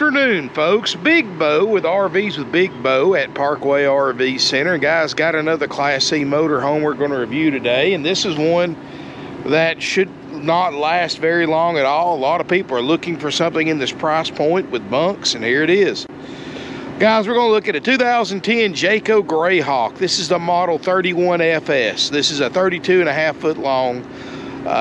afternoon, folks. Big Bo with RVs with Big Bo at Parkway RV Center. Guys, got another Class C motorhome we're going to review today, and this is one that should not last very long at all. A lot of people are looking for something in this price point with bunks, and here it is. Guys, we're going to look at a 2010 Jayco Greyhawk. This is the model 31FS. This is a 32.5 foot long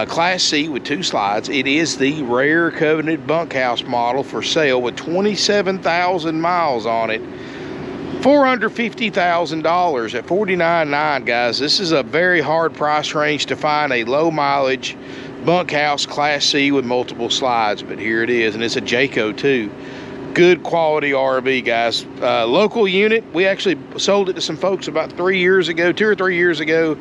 Class C with 2 slides. It is the rare covenant bunkhouse model for sale with 27,000 miles on it. $450,000 at $49,900, guys. This is a very hard price range to find a low mileage bunkhouse Class C with multiple slides, but here it is, and it's a Jayco too. Good quality RV, guys. Local unit. We actually sold it to some folks about 3 years ago, 2 or 3 years ago.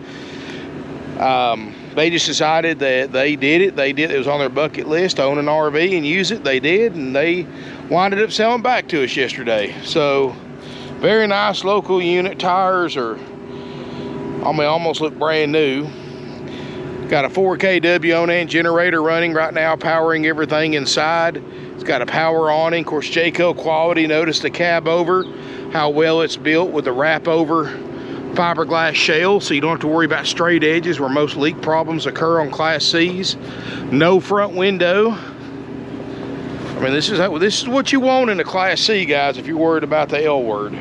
They just decided that they did it. It was on their bucket list, own an RV and use it. They did, and they winded up selling back to us yesterday. So, very nice local unit. Tires are, almost look brand new. Got a 4 kW Onan generator running right now, powering everything inside. It's got a power awning. Of course, Jayco quality. Notice the cab over, how well it's built with the wrap over fiberglass shell, so you don't have to worry about straight edges where most leak problems occur on Class C's. No front window. I mean, this is what you want in a Class C, guys, if you're worried about the L word.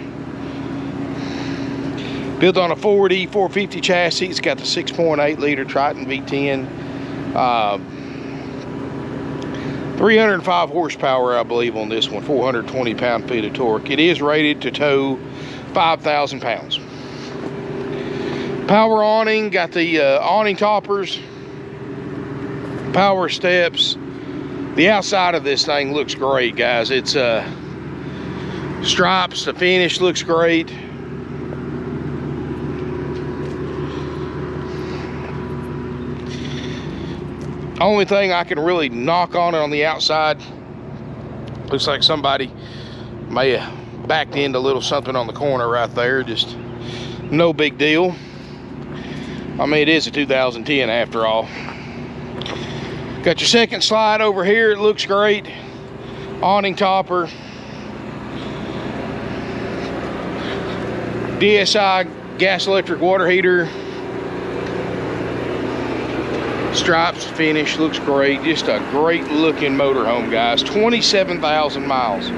Built on a Ford E450 chassis. It's got the 6.8 liter Triton V10. 305 horsepower, I believe, on this one. 420 pound-feet of torque. It is rated to tow 5,000 pounds. Power awning, got the awning toppers, power steps. The outside of this thing looks great, guys. It's stripes, the finish looks great. Only thing I can really knock on it on the outside, looks like somebody may have backed into a little something on the corner right there. Just no big deal. I mean, it is a 2010 after all. Got your second slide over here. It looks great. Awning topper. DSI gas electric water heater. Stripes, finish, looks great. Just a great looking motorhome, guys. 27,000 miles.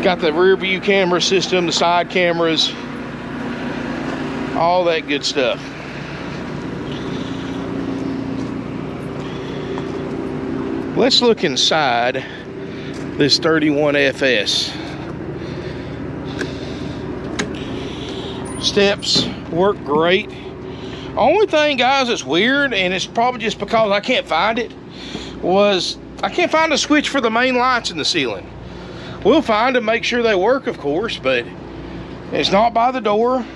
Got the rear view camera system, the side cameras, all that good stuff. Let's look inside this 31FS. Steps work great. Only thing, guys, that's weird, and it's probably just because I can't find it, was I can't find a switch for the main lights in the ceiling. We'll find them, make sure they work, of course, but it's not by the door.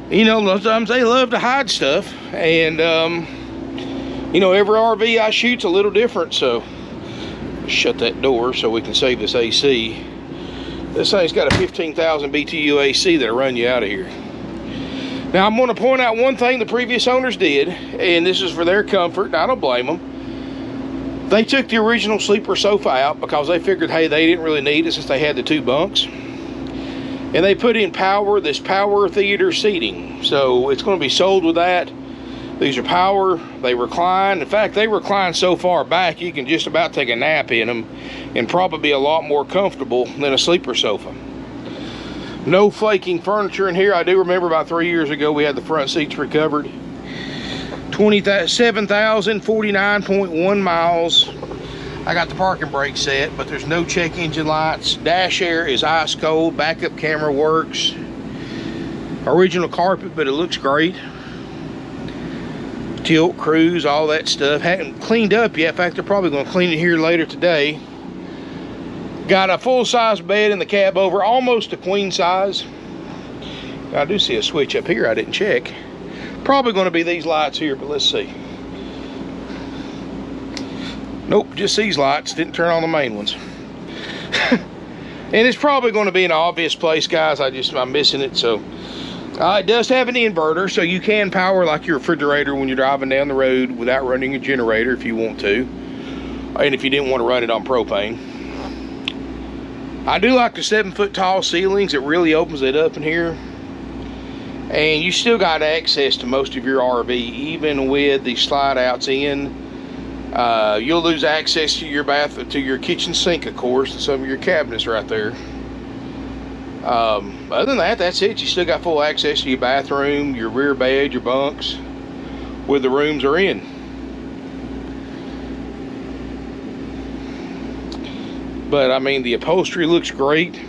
You know, sometimes they love to hide stuff, and you know, every RV I shoot's a little different, so shut that door so we can save this AC. This thing's got a 15,000 BTU AC that'll run you out of here. Now, I'm going to point out one thing the previous owners did, and this is for their comfort, and I don't blame them. They took the original sleeper sofa out because they figured, hey, they didn't really need it since they had the 2 bunks. And they put in this power theater seating. So it's going to be sold with that. These are power, they recline. In fact, they recline so far back, you can just about take a nap in them and probably be a lot more comfortable than a sleeper sofa. No flaking furniture in here. I do remember about 3 years ago, we had the front seats recovered. 27,049.1 miles. I got the parking brake set, but there's no check engine lights. Dash air is ice cold. Backup camera works. Original carpet, but it looks great. Tilt, cruise, all that stuff. Hadn't cleaned up yet. In fact, they're probably going to clean it here later today. Got a full-size bed in the cab over, almost a queen size. I do see a switch up here I didn't check. Probably going to be these lights here, but let's see. Nope, just these lights. Didn't turn on the main ones. And it's probably going to be an obvious place, guys. I'm missing it, so. It does have an inverter, so you can power like your refrigerator when you're driving down the road without running a generator if you want to. And if you didn't want to run it on propane. I do like the 7-foot tall ceilings. It really opens it up in here. And you still got access to most of your RV, even with the slide outs in. You'll lose access to your to your kitchen sink, of course, and some of your cabinets right there. Other than that, that's it. You still got full access to your bathroom, your rear bed, your bunks, where the rooms are in. But I mean, the upholstery looks great.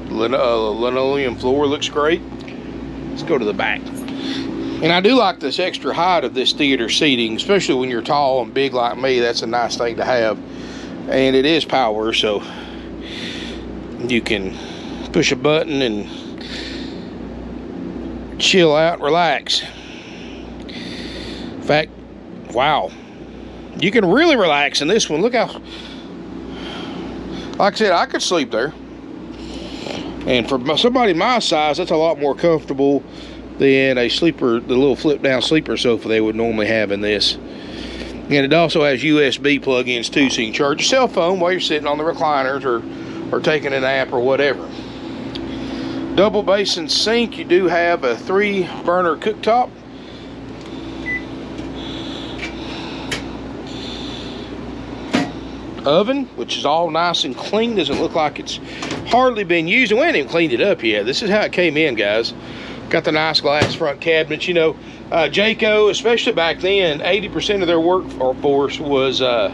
Linoleum floor looks great. Let's go to the back. And I do like this extra height of this theater seating, especially when you're tall and big like me. That's a nice thing to have. And it is power, so you can push a button and chill out, relax. In fact, wow, you can really relax in this one. Look how, like I said, I could sleep there. And for somebody my size, that's a lot more comfortable than a sleeper, the little flip down sleeper sofa they would normally have in this. And it also has USB plug-ins too, so you can charge your cell phone while you're sitting on the recliners or taking a nap or whatever. Double basin sink. You do have a 3-burner cooktop. Oven, which is all nice and clean. Doesn't look like it's hardly been used, and we haven't even cleaned it up yet. This is how it came in, guys. Got the nice glass front cabinets. You know, Jayco, especially back then, 80% of their workforce was Amish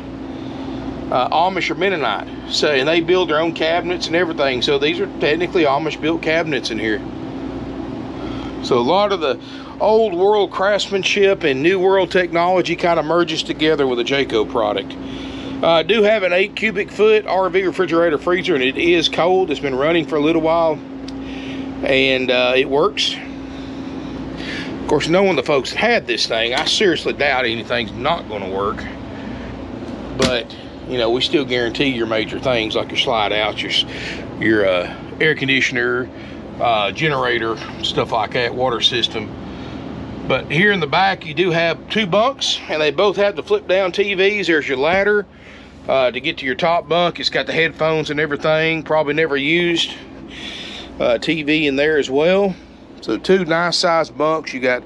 or Mennonite. So, and they build their own cabinets and everything. So these are technically Amish built cabinets in here. So a lot of the old world craftsmanship and new world technology kind of merges together with a Jayco product. I do have an 8 cubic foot RV refrigerator freezer, and it is cold. It's been running for a little while, and it works. Of course, knowing the folks that had this thing, I seriously doubt anything's not going to work. But you know, we still guarantee your major things like your slide outs, your air conditioner, generator, stuff like that, water system. But here in the back, you do have 2 bunks, and they both have the flip down TVs. There's your ladder to get to your top bunk. It's got the headphones and everything, probably never used. TV in there as well. So 2 nice sized bunks. You got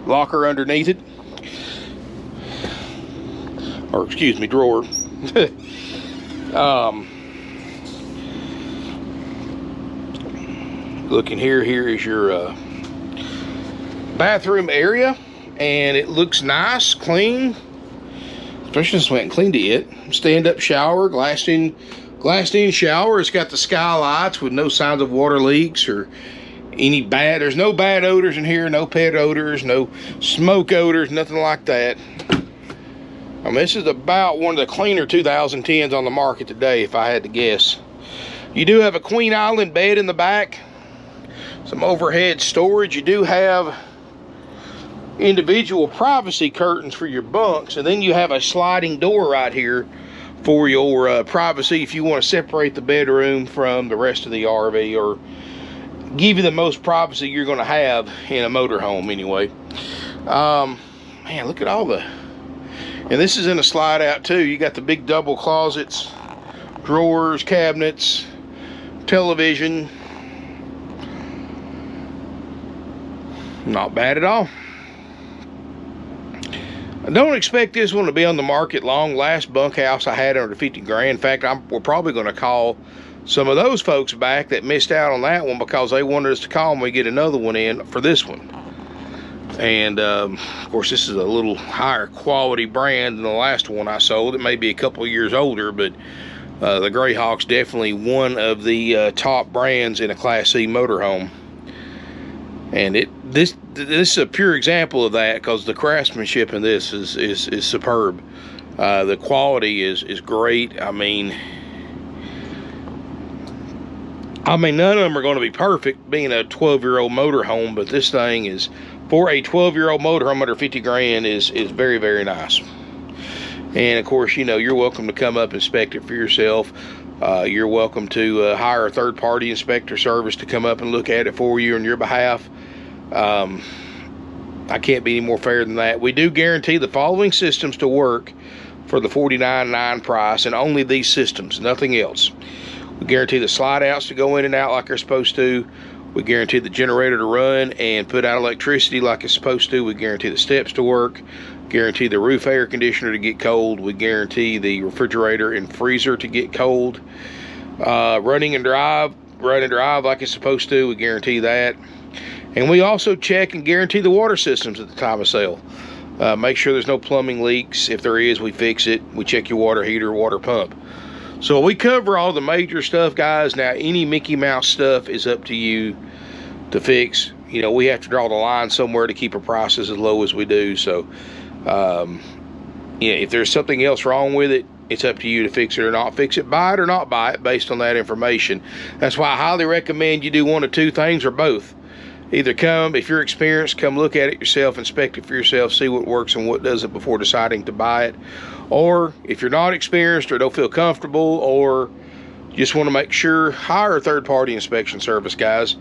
locker underneath it, or excuse me, drawer. Looking here is your bathroom area, and it looks nice, clean, especially since we haven't cleaned it yet. Stand-up shower, glassed-in shower. It's got the skylights with no signs of water leaks or any bad. There's no bad odors in here, no pet odors, no smoke odors, nothing like that. I mean, this is about one of the cleaner 2010s on the market today, if I had to guess. You do have a queen island bed in the back, some overhead storage. You do have individual privacy curtains for your bunks, and then you have a sliding door right here for your privacy if you want to separate the bedroom from the rest of the RV, or give you the most privacy you're going to have in a motorhome anyway. Man, look at all the, and this is in a slide out too. You got the big double closets, drawers, cabinets, television. Not bad at all. I don't expect this one to be on the market long. Last bunkhouse I had under 50 grand. In fact, we're probably going to call some of those folks back that missed out on that one, because they wanted us to call them. We get another one in for this one. And of course, this is a little higher quality brand than the last one I sold. It may be a couple of years older, but the Greyhawk's definitely one of the top brands in a Class C motorhome. And this is a pure example of that, because the craftsmanship in this is superb. The quality is great. I mean, none of them are going to be perfect, being a 12-year-old motorhome, but this thing is, for a 12-year-old motorhome under 50 grand, is very, very nice. And of course, you know, you're welcome to come up and inspect it for yourself. You're welcome to hire a third-party inspector service to come up and look at it for you on your behalf. I can't be any more fair than that. We do guarantee the following systems to work for the $49.9 price, and only these systems, nothing else. We guarantee the slide outs to go in and out like they're supposed to. We guarantee the generator to run and put out electricity like it's supposed to. We guarantee the steps to work. Guarantee the roof air conditioner to get cold. We guarantee the refrigerator and freezer to get cold. Running and drive like it's supposed to. We guarantee that. And we also check and guarantee the water systems at the time of sale. Make sure there's no plumbing leaks. If there is, we fix it. We check your water heater, water pump. So we cover all the major stuff, guys. Now, any Mickey Mouse stuff is up to you to fix. You know, we have to draw the line somewhere to keep our prices as low as we do. So, yeah, if there's something else wrong with it, it's up to you to fix it or not fix it. Buy it or not buy it based on that information. That's why I highly recommend you do one of two things or both. Either come, if you're experienced, come look at it yourself, inspect it for yourself, see what works and what doesn't before deciding to buy it. Or if you're not experienced or don't feel comfortable or just want to make sure, hire a third-party inspection service, guys.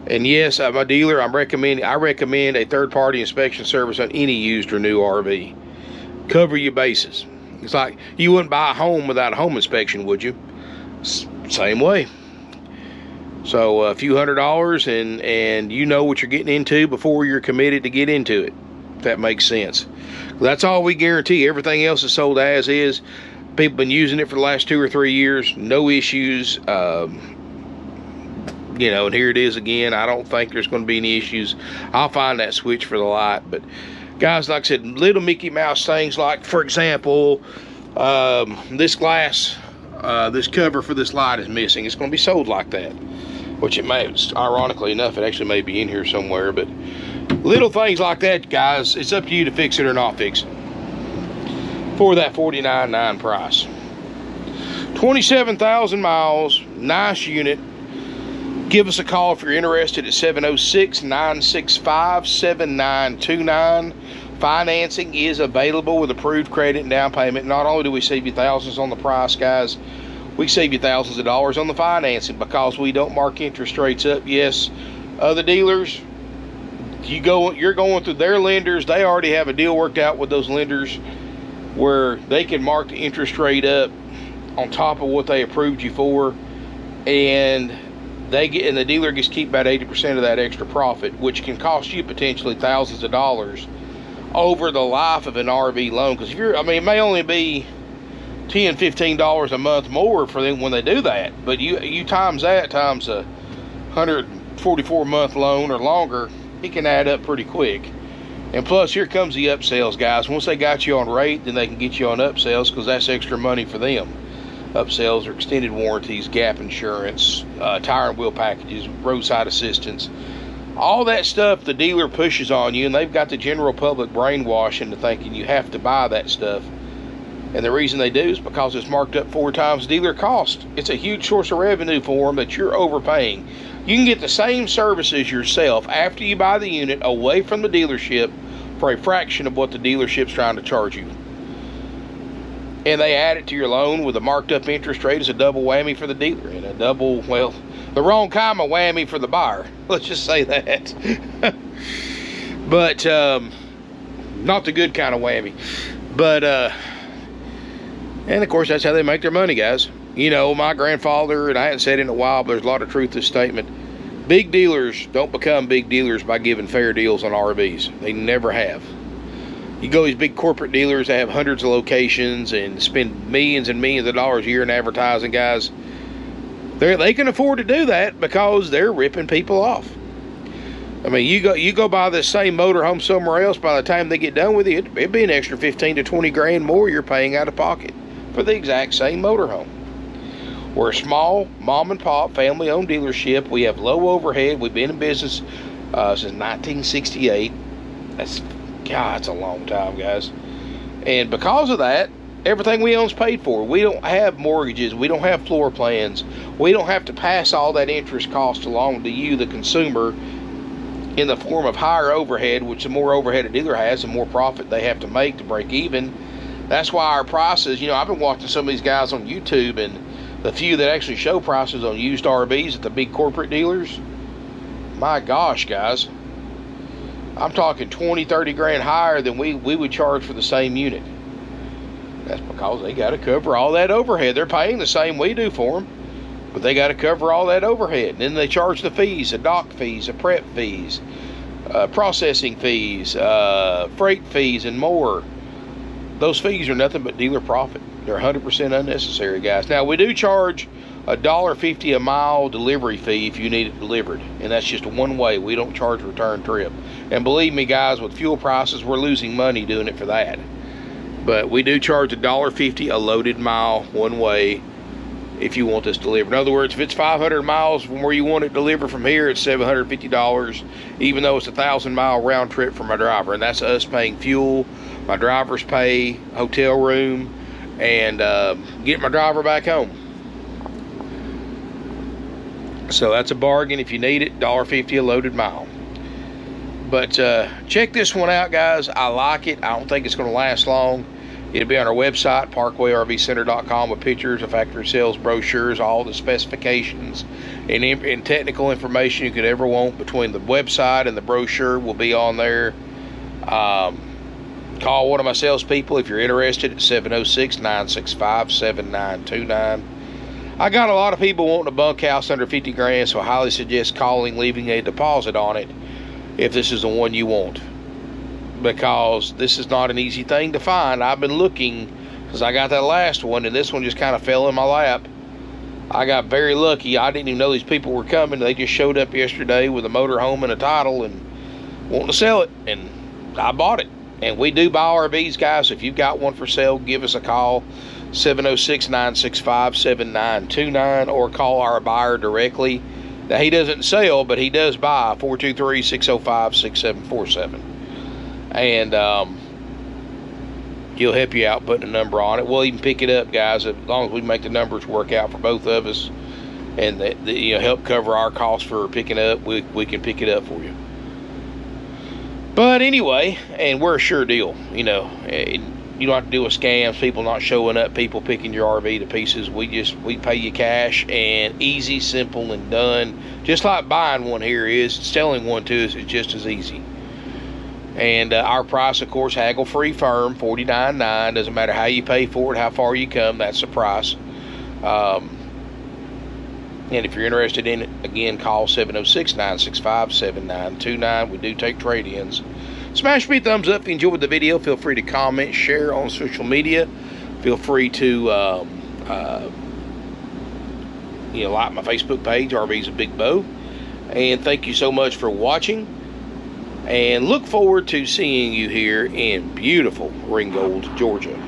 And yes, I'm a dealer. I recommend a third-party inspection service on any used or new RV. Cover your bases. It's like you wouldn't buy a home without a home inspection, would you? Same way. So a few $100s and you know what you're getting into before you're committed to get into it, if that makes sense. That's all we guarantee. Everything else is sold as is. People been using it for the last 2 or 3 years, no issues. You know, and here it is again. I don't think there's going to be any issues. I'll find that switch for the light. But guys, like I said, little Mickey Mouse things like, for example, this glass, this cover for this light is missing. It's going to be sold like that. Which it may, ironically enough, it actually may be in here somewhere. But little things like that, guys, it's up to you to fix it or not fix it for that $49.9 price. 27,000 miles, nice unit. Give us a call if you're interested at 706-965-7929. Financing is available with approved credit and down payment. Not only do we save you thousands on the price, guys, we save you thousands of dollars on the financing because we don't mark interest rates up. Yes, other dealers, you're going through their lenders. They already have a deal worked out with those lenders where they can mark the interest rate up on top of what they approved you for, and the dealer gets to keep about 80% of that extra profit, which can cost you potentially thousands of dollars over the life of an RV loan. Because it may only be $10, $15 a month more for them when they do that, but you times that times a 144 month loan or longer, it can add up pretty quick. And plus, here comes the upsells, guys. Once they got you on rate, then they can get you on upsells because that's extra money for them. Upsells are extended warranties, gap insurance, tire and wheel packages, roadside assistance, all that stuff the dealer pushes on you, and they've got the general public brainwashed into thinking you have to buy that stuff. And the reason they do is because it's marked up 4 times dealer cost. It's a huge source of revenue for them that you're overpaying. You can get the same services yourself after you buy the unit away from the dealership for a fraction of what the dealership's trying to charge you. And they add it to your loan with a marked up interest rate as a double whammy for the dealer, and a double, well, the wrong kind of whammy for the buyer. Let's just say that. But not the good kind of whammy. But and of course, that's how they make their money, guys. You know, my grandfather, and I hadn't said it in a while, but there's a lot of truth to this statement. Big dealers don't become big dealers by giving fair deals on RVs. They never have. You go to these big corporate dealers that have hundreds of locations and spend millions and millions of dollars a year in advertising, guys. They can afford to do that because they're ripping people off. I mean, you go buy this same motorhome somewhere else, by the time they get done with it, it'd be an extra 15 to 20 grand more you're paying out of pocket for the exact same motorhome. We're a small mom and pop family owned dealership. We have low overhead. We've been in business since 1968. That's a long time, guys. And because of that, everything we own is paid for. We don't have mortgages. We don't have floor plans. We don't have to pass all that interest cost along to you, the consumer, in the form of higher overhead, which the more overhead a dealer has, the more profit they have to make to break even. That's why our prices, I've been watching some of these guys on YouTube, and the few that actually show prices on used RVs at the big corporate dealers, my gosh, guys, I'm talking 20, 30 grand higher than we would charge for the same unit. That's because they got to cover all that overhead. They're paying the same we do for them, but they got to cover all that overhead. And then they charge the fees, the dock fees, the prep fees, processing fees, freight fees, and more. Those fees are nothing but dealer profit. They're 100% unnecessary, guys. Now, we do charge $1.50 a mile delivery fee if you need it delivered, and that's just one way. We don't charge return trip. And believe me, guys, with fuel prices, we're losing money doing it for that. But we do charge $1.50 a loaded mile one way if you want this delivered. In other words, if it's 500 miles from where you want it delivered from here, it's $750, even though it's a 1,000-mile round trip for my driver. And that's us paying fuel, my driver's pay, hotel room, and get my driver back home. So that's a bargain if you need it. $1.50 a loaded mile. But check this one out, guys. I like it. I don't think it's going to last long. It'll be on our website, parkwayrvcenter.com, with pictures of factory sales brochures, all the specifications and technical information you could ever want between the website and the brochure will be on there. Call one of my salespeople if you're interested at 706-965-7929. I got a lot of people wanting a bunkhouse under 50 grand, so I highly suggest calling, leaving a deposit on it if this is the one you want, because this is not an easy thing to find. I've been looking because I got that last one, and this one just kind of fell in my lap. I got very lucky. I didn't even know these people were coming. They just showed up yesterday with a motorhome and a title and wanting to sell it, and I bought it. And we do buy RVs, guys. So if you've got one for sale, give us a call, 706-965-7929, or call our buyer directly. Now, he doesn't sell, but he does buy, 423-605-6747. And he'll help you out putting a number on it. We'll even pick it up, guys, as long as we make the numbers work out for both of us, and help cover our costs for picking it up. We can pick it up for you. But anyway, and we're a sure deal. You don't have to deal with scams, people not showing up, people picking your RV to pieces. We pay you cash, and easy, simple, and done. Just like buying one here is, selling one to us is just as easy. And our price, of course, haggle-free firm, $49.9. Doesn't matter how you pay for it, how far you come, that's the price. And if you're interested in it, again, call 706-965-7929. We do take trade-ins. Smash me a thumbs up if you enjoyed the video. Feel free to comment, share on social media. Feel free to like my Facebook page, RV's a Big Bow. And thank you so much for watching. And look forward to seeing you here in beautiful Ringgold, Georgia.